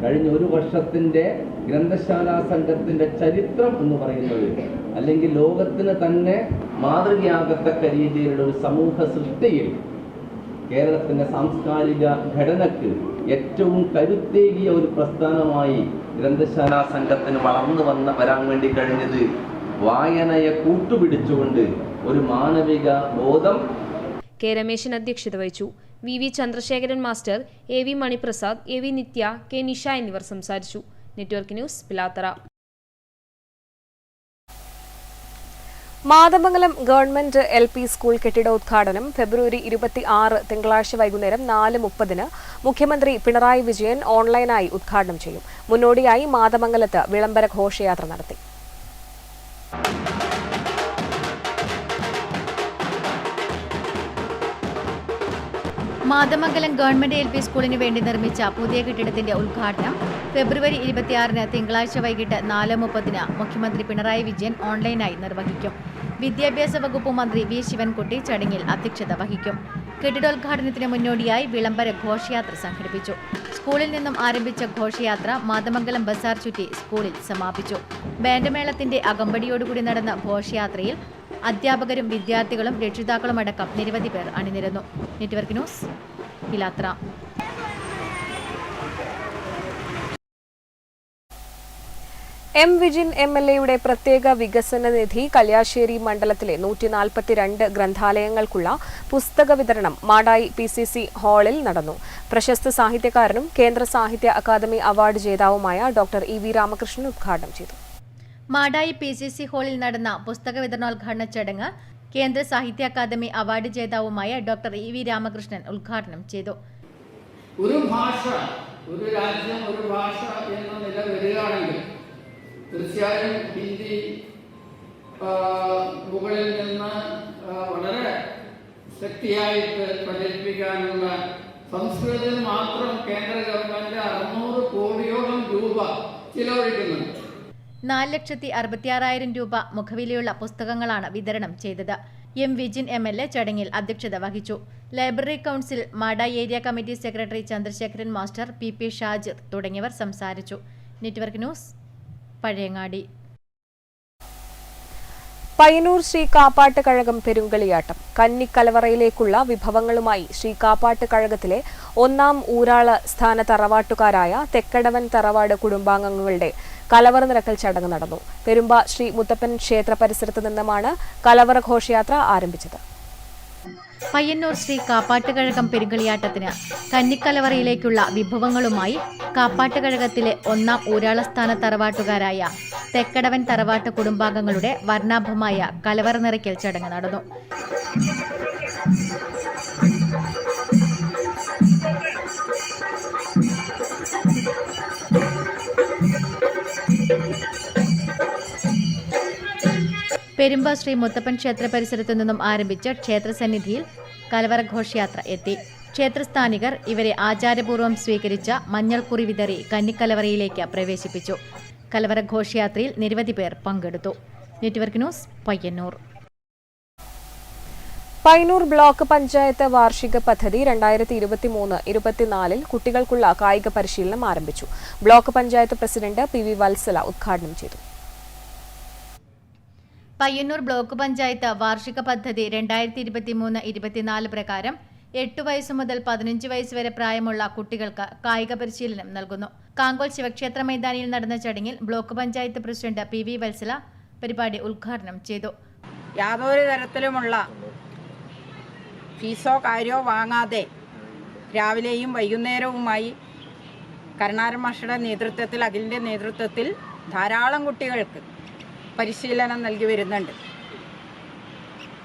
കഴിഞ്ഞ ഒരു വർഷത്തിന്റെ ഗ്രന്ഥശാല സംഘത്തിന്റെ ചരിത്രം എന്ന് പറയുന്നത്, അല്ലെങ്കിൽ ലോകത്തിന് തന്നെ മാതൃകയാകത്തക്ക രീതിയിലുള്ള ഒരു സമൂഹ സൃഷ്ടിയിൽ കേരളത്തിന്റെ സാംസ്കാരിക ഘടനയ്ക്ക് ഏറ്റവും കരുത്തേകിയ ഒരു പ്രസ്ഥാനമായി ഗ്രന്ഥശാല സംഘത്തിന് വളർന്നു വരാൻ വേണ്ടി കഴിഞ്ഞത് വായനയെ കൂട്ടുപിടിച്ചുകൊണ്ട് ഒരു മാനവിക ബോധം. K. രമേശൻ അധ്യക്ഷത വഹിച്ചു. VV Chandrasekharan master, AV Maniprasad, AV Nithya, K. Nisha എന്നിവർ സംസാരിച്ചു. Network news, Pilathara. Mathamangalam government LP school കെട്ടിടോദ്ഘാടനം ഫെബ്രുവരി 26 തിങ്കളാഴ്ച വൈകുന്നേരം 4:30 മുഖ്യമന്ത്രി പിണറായി വിജയൻ ഓൺലൈനായി ഉദ്ഘാടനം ചെയ്യും. മുന്നോടിയായി മാതമംഗലത്ത് വിളംബര ഘോഷയാത്ര നടത്തി. മാതമംഗലം ഗവൺമെന്റ് LP സ്കൂളിന് വേണ്ടി നിർമ്മിച്ച പുതിയ കെട്ടിടത്തിന്റെ ഉദ്ഘാടനം ഫെബ്രുവരി 26 തിങ്കളാഴ്ച വൈകിട്ട് 4:30 മുഖ്യമന്ത്രി പിണറായി വിജയൻ ഓൺലൈനായി നിർവഹിക്കും. വിദ്യാഭ്യാസ വകുപ്പ് മന്ത്രി V. ശിവൻകുട്ടി ചടങ്ങിൽ അധ്യക്ഷത വഹിക്കും. കെട്ടിടോദ്ഘാടനത്തിന് മുന്നോടിയായി വിളംബര ഘോഷയാത്ര സംഘടിപ്പിച്ചു. സ്കൂളിൽ നിന്നും ആരംഭിച്ച ഘോഷയാത്ര മാതമംഗലം ബസാർ ചുറ്റി സ്കൂളിൽ സമാപിച്ചു. ബാൻഡ്മേളത്തിന്റെ അകമ്പടിയോടുകൂടി നടന്ന ഘോഷയാത്രയിൽ അധ്യാപകരും വിദ്യാർത്ഥികളും രക്ഷിതാക്കളും അടക്കം നിരവധി പേർ അണിനിരന്നു. Network news, Pilathara. M. Vijin MLAയുടെ പ്രത്യേക വികസന നിധി കല്യാശ്ശേരി മണ്ഡലത്തിലെ 142 ഗ്രന്ഥാലയങ്ങൾക്കുള്ള പുസ്തക വിതരണം മാടായി PCC ഹാളിൽ നടന്നു. പ്രശസ്ത സാഹിത്യകാരനും കേന്ദ്ര സാഹിത്യ അക്കാദമി അവാർഡ് ജേതാവുമായ ഡോക്ടർ EV രാമകൃഷ്ണൻ ഉദ്ഘാടനം ചെയ്തു. മാടായി PCC ഹാളിൽ നടന്ന പുസ്തക വിതരണോദ്ഘാടന ചടങ്ങ് കേന്ദ്ര സാഹിത്യ അക്കാദമി അവാർഡ് ജേതാവുമായ ഡോക്ടർ EV രാമകൃഷ്ണൻ ഉദ്ഘാടനം ചെയ്തു. ഒരു ഭാഷ, ഒരു രാജ്യം, ഒരു ഭാഷ എന്ന നില വരികയാണെങ്കിൽ തീർച്ചയായും ഹിന്ദി മുകളിൽ നിന്ന് വളരെ ശക്തിയായിട്ട് പ്രചരിപ്പിക്കാനുള്ള സംസ്കൃതത്തിൽ മാത്രം കേന്ദ്ര ഗവൺമെന്റ് 600 കോടിയോളം രൂപ ചിലവഴിക്കുന്നുണ്ട്. 4,66,000 രൂപ മുഖവിലയുള്ള പുസ്തകങ്ങളാണ് വിതരണം ചെയ്തത്. M. വിജിൻ MLA ചടങ്ങിൽ അധ്യക്ഷത വഹിച്ചു. Library council Madayi area committee secretary Chandrasekharan master, PP Shajir തുടങ്ങിയവർ സംസാരിച്ചു. Network news, Pazhayangadi. പയ്യന്നൂർ ശ്രീ കാപ്പാട്ട് കഴകം പെരുങ്കളിയാട്ടം. കന്നിക്കലവറയിലേക്കുള്ള വിഭവങ്ങളുമായി ശ്രീ കാപ്പാട്ട് കഴകത്തിലെ 1ാം ഊരാള സ്ഥാന തറവാട്ടുകാരായ തെക്കടവൻ തറവാട് കുടുംബാംഗങ്ങളുടെ കലവറ നിറക്കൽ ചടങ്ങ് നടന്നു. പെരുമ്പ ശ്രീ മുത്തപ്പൻ ക്ഷേത്ര പരിസരത്ത് നിന്നുമാണ് കലവറ ഘോഷയാത്ര ആരംഭിച്ചത്. പയ്യന്നൂർ ശ്രീ കാപ്പാട്ടുകഴകം പെരുങ്കളിയാട്ടത്തിന് കന്നിക്കലവറയിലേക്കുള്ള വിഭവങ്ങളുമായി കാപ്പാട്ടുകഴകത്തിലെ 1ാം ഊരാളസ്ഥാന തറവാട്ടുകാരായ തെക്കടവൻ തറവാട്ട് കുടുംബാംഗങ്ങളുടെ വർണ്ണാഭമായ കലവറ നിറയ്ക്കൽ ചടങ്ങ് നടന്നു. പെരുമ്പ ശ്രീ മുത്തപ്പൻ ക്ഷേത്ര പരിസരത്തു നിന്നും ആരംഭിച്ച ക്ഷേത്രസന്നിധിയിൽ കലവറ ഘോഷയാത്ര എത്തി. ക്ഷേത്രസ്ഥാനികർ ഇവരെ ആചാരപൂർവ്വം സ്വീകരിച്ച മഞ്ഞൾക്കുറി വിതറി കന്നിക്കലവറയിലേക്ക് പ്രവേശിപ്പിച്ചു. കലവറ ഘോഷയാത്രയിൽ നിരവധി പേർ പങ്കെടുത്തു. Network news, Payyanur. Payyanur block panchayat വാർഷിക പദ്ധതി 2023-24 കുട്ടികൾക്കുള്ള കായിക പരിശീലനം ആരംഭിച്ചു. Block panchayat president PV Vatsala ഉദ്ഘാടനം ചെയ്തു. പയ്യന്നൂർ ബ്ലോക്ക് പഞ്ചായത്ത് വാർഷിക പദ്ധതി 2023-24 പ്രകാരം 8 വയസ്സ് മുതൽ 15 വയസ്സ് വരെ പ്രായമുള്ള കുട്ടികൾക്ക് കായിക പരിശീലനം നൽകുന്നു. കാങ്കോൽ ശിവക്ഷേത്ര മൈതാനിയിൽ നടന്ന ചടങ്ങിൽ block panchayat president PV Vatsala പരിപാടി ഉദ്ഘാടനം ചെയ്തു. യാതൊരു തരത്തിലുമുള്ള ഫീസോ കാര്യമോ വാങ്ങാതെ രാവിലെയും വൈകുന്നേരവുമായി കരുണാകരൻ മാഷയുടെ നേതൃത്വത്തിൽ, അഖിലിൻ്റെ നേതൃത്വത്തിൽ ധാരാളം കുട്ടികൾക്ക് പരിശീലനം നൽകി വരുന്നുണ്ട്.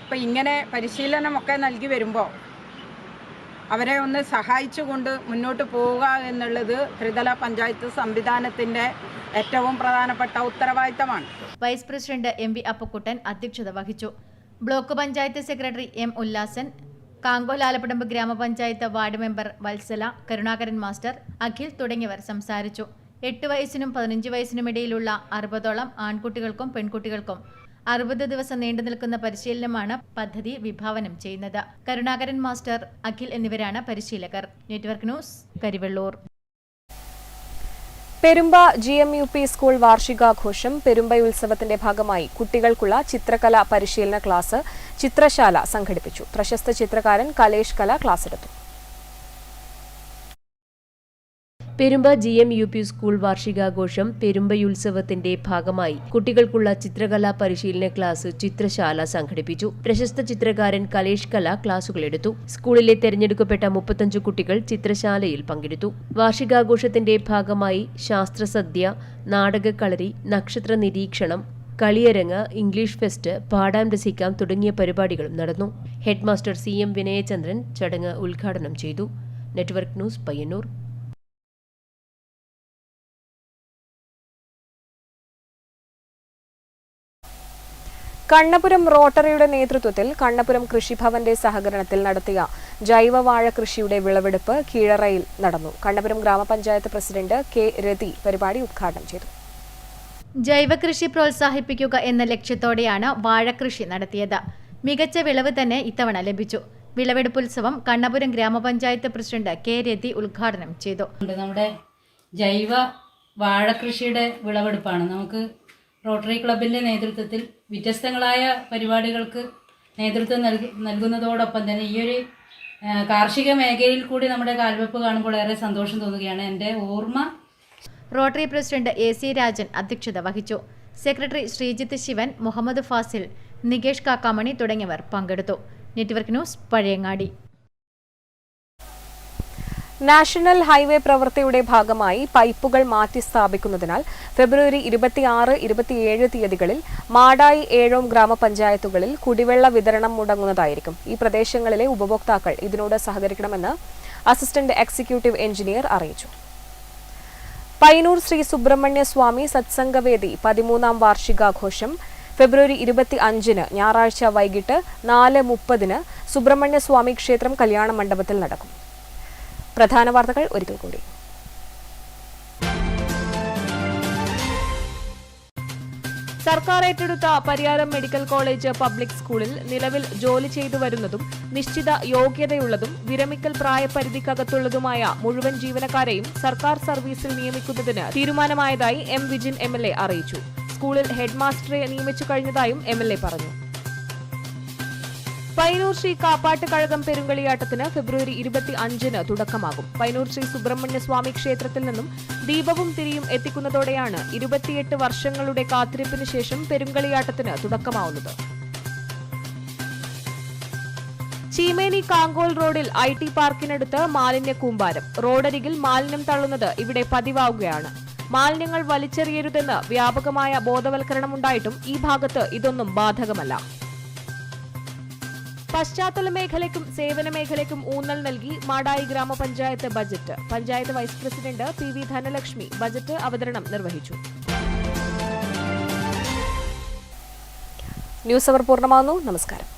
അപ്പോൾ ഇങ്ങനെ പരിശീലനമൊക്കെ നൽകി വരുമ്പോൾ അവരെ ഒന്ന് സഹായിച്ചുകൊണ്ട് മുന്നോട്ട് പോവുക എന്നുള്ളത് ത്രിതല പഞ്ചായത്ത് സംവിധാനത്തിൻ്റെ ഏറ്റവും പ്രധാനപ്പെട്ട ഉത്തരവാദിത്തമാണ്. വൈസ് പ്രസിഡന്റ് MV അപ്പുക്കുട്ടൻ അധ്യക്ഷത വഹിച്ചു. Block panchayat secretary M Ullasan, Kankol Alappadamb ഗ്രാമപഞ്ചായത്ത് ward member Vatsala, Karunakaran master, Akhil തുടങ്ങിയവർ സംസാരിച്ചു. 8 വയസ്സിനും 15 വയസ്സിനും ഇടയിലുള്ള 60ഓളം ആൺകുട്ടികൾക്കും പെൺകുട്ടികൾക്കും 60 ദിവസം നീണ്ടു നിൽക്കുന്ന പരിശീലനമാണ് പദ്ധതി വിഭാവനം ചെയ്യുന്നത്. കരുണാകരൻ മാസ്റ്റർ, അഖിൽ എന്നിവരാണ് പരിശീലകർ. Network news, Karivellur. Perumba GMUP school വാർഷികാഘോഷം പെരുമ്പയുത്സവത്തിന്റെ ഭാഗമായി കുട്ടികൾക്കുള്ള ചിത്രകലാ പരിശീലന ക്ലാസ് ചിത്രശാല സംഘടിപ്പിച്ചു. പ്രശസ്ത ചിത്രകാരൻ കലേഷ് കല ക്ലാസ് എടുത്തു. പെരുമ്പ GMUP സ്കൂൾ വാർഷികാഘോഷം പെരുമ്പയുത്സവത്തിന്റെ ഭാഗമായി കുട്ടികൾക്കുള്ള ചിത്രകലാ പരിശീലന ക്ലാസ് ചിത്രശാല സംഘടിപ്പിച്ചു. പ്രശസ്ത ചിത്രകാരൻ കലേഷ് കല ക്ലാസുകളെടുത്തു. സ്കൂളിലെ തെരഞ്ഞെടുക്കപ്പെട്ട 35 കുട്ടികൾ ചിത്രശാലയിൽ പങ്കെടുത്തു. വാർഷികാഘോഷത്തിന്റെ ഭാഗമായി ശാസ്ത്രസദ്യ, നാടകക്കളരി, നക്ഷത്ര നിരീക്ഷണം, കളിയരങ്ങ്, ഇംഗ്ലീഷ് ഫെസ്റ്റ്, പാടാൻ രസിക്കാം തുടങ്ങിയ പരിപാടികളും നടന്നു. ഹെഡ്മാസ്റ്റർ CM വിനയചന്ദ്രൻ ചടങ്ങ് ഉദ്ഘാടനം ചെയ്തു. Network news, Payyannur. കണ്ണപുരം റോട്ടറിയുടെ നേതൃത്വത്തിൽ കണ്ണപുരം കൃഷിഭവന്റെ സഹകരണത്തിൽ നടത്തിയ ജൈവവാഴ കൃഷിയുടെ വിളവെടുപ്പ് കീഴറയിൽ നടന്നു. കണ്ണപുരം ഗ്രാമപഞ്ചായത്ത് പ്രസിഡന്റ് K രതി പരിപാടി ഉദ്ഘാടനം ചെയ്തു. ജൈവകൃഷി പ്രോത്സാഹിപ്പിക്കുക എന്ന ലക്ഷ്യത്തോടെയാണ് വാഴകൃഷി നടത്തിയത്. മികച്ച വിളവ് തന്നെ ഇത്തവണ ലഭിച്ചു. വിളവെടുപ്പുത്സവം കണ്ണപുരം ഗ്രാമപഞ്ചായത്ത് പ്രസിഡന്റ് K രതി ഉദ്ഘാടനം ചെയ്തു. നമ്മുടെ ജൈവ വാഴകൃഷിയുടെ വിളവെടുപ്പാണ്. നമുക്ക് റോട്ടറി ക്ലബിൻ്റെ നേതൃത്വത്തിൽ വ്യത്യസ്തങ്ങളായ പരിപാടികൾക്ക് നേതൃത്വം നൽകുന്നതോടൊപ്പം തന്നെ ഈ ഒരു കാർഷിക മേഖലയിൽ കൂടി നമ്മുടെ കാൽവെപ്പ് കാണുമ്പോൾ ഏറെ സന്തോഷം തോന്നുകയാണ്. എൻ്റെ ഓർമ്മ. റോട്ടറി പ്രസിഡന്റ് AC രാജൻ അധ്യക്ഷത വഹിച്ചു. സെക്രട്ടറി ശ്രീജിത്ത് ശിവൻ, മുഹമ്മദ് ഫാസിൽ, നികേഷ് കാക്കാമണി തുടങ്ങിയവർ പങ്കെടുത്തു. Network news, Pazhayangadi. National highway പ്രവൃത്തിയുടെ ഭാഗമായി പൈപ്പുകൾ മാറ്റി സ്ഥാപിക്കുന്നതിനാൽ ഫെബ്രുവരി 26, 27 തീയതികളിൽ മാടായി, ഏഴോം ഗ്രാമപഞ്ചായത്തുകളിൽ കുടിവെള്ള വിതരണം മുടങ്ങുന്നതായിരിക്കും. ഈ പ്രദേശങ്ങളിലെ ഉപഭോക്താക്കൾ ഇതിനോട് സഹകരിക്കണമെന്ന് അസിസ്റ്റന്റ് എക്സിക്യൂട്ടീവ് എഞ്ചിനീയർ അറിയിച്ചു. പയ്യന്നൂർ ശ്രീ സുബ്രഹ്മണ്യ സ്വാമി സത്സംഗവേദി 13ാം വാർഷികാഘോഷം ഫെബ്രുവരി 25 ഞായറാഴ്ച വൈകിട്ട് 4:30 സുബ്രഹ്മണ്യ സ്വാമി ക്ഷേത്രം കല്യാണ മണ്ഡപത്തിൽ നടക്കും. പ്രധാന വാർത്തകൾ ഒരിക്കൽ കൂടി. സർക്കാർ ഏറ്റെടുത്ത പരിയാരം മെഡിക്കൽ കോളേജ് പബ്ലിക് സ്കൂളിൽ നിലവിൽ ജോലി ചെയ്തു വരുന്നതും നിശ്ചിത യോഗ്യതയുള്ളതും വിരമിക്കൽ പ്രായപരിധിക്കകത്തുള്ളതുമായ മുഴുവൻ ജീവനക്കാരെയും സർക്കാർ സർവീസിൽ നിയമിക്കുന്നതിന് തീരുമാനമായതായി M വിജിൻ MLA അറിയിച്ചു. സ്കൂളിൽ ഹെഡ്മാസ്റ്ററെ നിയമിച്ചു കഴിഞ്ഞതായും MLA പറഞ്ഞു. പയ്യന്നൂർ ശ്രീ കാപ്പാട്ട് കഴകം പെരുങ്കളിയാട്ടത്തിന് ഫെബ്രുവരി 25 തുടക്കമാകും. പയ്യന്നൂർ ശ്രീ സുബ്രഹ്മണ്യ സ്വാമി ക്ഷേത്രത്തിൽ നിന്നും ദീപവും തിരിയും എത്തിക്കുന്നതോടെയാണ് 28 വർഷങ്ങളുടെ കാത്തിരിപ്പിന് ശേഷം പെരുങ്കളിയാട്ടത്തിന് തുടക്കമാവുന്നത്. ചീമേനി കാങ്കോൽ റോഡിൽ IT പാർക്കിനടുത്ത് മാലിന്യ കൂമ്പാരം. റോഡരികിൽ മാലിന്യം തള്ളുന്നത് ഇവിടെ പതിവാവുകയാണ്. മാലിന്യങ്ങൾ വലിച്ചെറിയരുതെന്ന് വ്യാപകമായ ബോധവൽക്കരണമുണ്ടായിട്ടും ഈ ഭാഗത്ത് ഇതൊന്നും ബാധകമല്ല. പശ്ചാത്തല മേഖലയ്ക്കും സേവന മേഖലയ്ക്കും ഊന്നൽ നൽകി മാടായി ഗ്രാമപഞ്ചായത്ത് budget. Panchayat vice president PV Dhanalakshmi budget അവതരണം നിർവഹിച്ചു. ന്യൂസ് അവർ പൂർണ്ണമാകുന്നു. നമസ്കാരം.